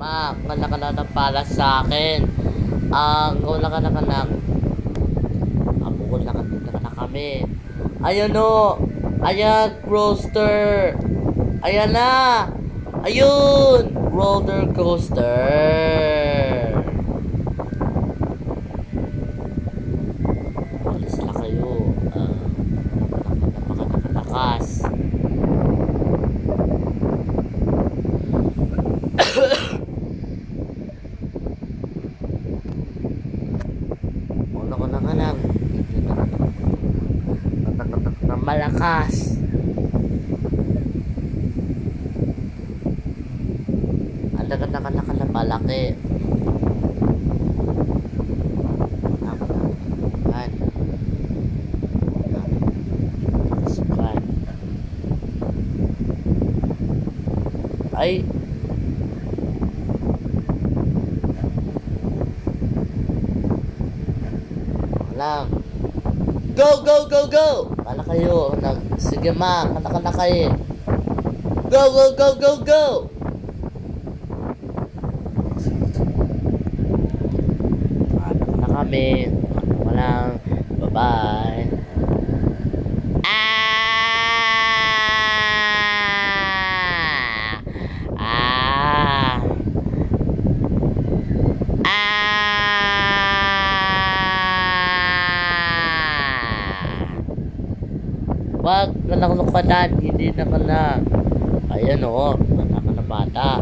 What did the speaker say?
Ma, wala ka na para sa akin. Wala ka na kanak. Abukol na ka na kami. Ayun o. Ayan, roaster. Ayan na. Ayun. Roller coaster. Alis na kayo. Napakalakas. Wala ka na kanak. Tatak-tatak na malakas. Alagad na palaki. Ay. Wala. Go, go, go, go! Kala kayo, sige ma, kala kayo. Go, go, go, go, go! Na kami. Walang, bye-bye. Wag ka lang lukadan, hindi na ka na. Ayan o, anak ka na bata.